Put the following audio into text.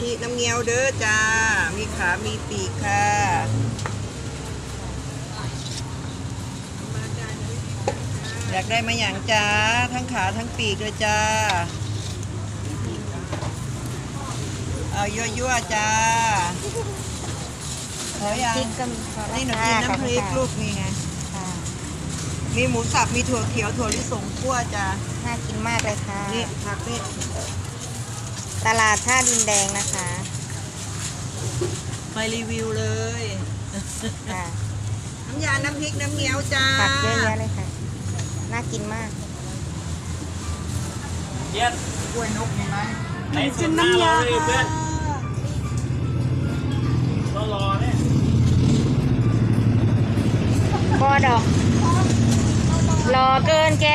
ธิน้ำเงี้ยวเด้อจ้ามีขามีปีกค่ะอยากได้มาอย่างจ้าทั้งขาทั้งปีกเลยจ้าเอายั่วๆจ้าขออย่าง พริกก็มีพอ นี่หนู แล้ว กินน้ำพริกลูกนี่ไง ค่ะ มีหมูสับมีถั่วเขียวถั่วลิสงคั่วจ้า น่ากินมากเลยค่ะ นี่ผักนี่ ตลาดท่าดินแดงนะคะ ไปรีวิวเลย ค่ะ น้ำยาน้ำพริกน้ำเงี้ยวจ้า ผักเยอะแยะเลยค่ะ น่ากินมาก เย็น กล้วยนกมีไหม ไหนสุดหน้ารอเลยเพื่อนรอเนี่ย บอดอก รอเกินแก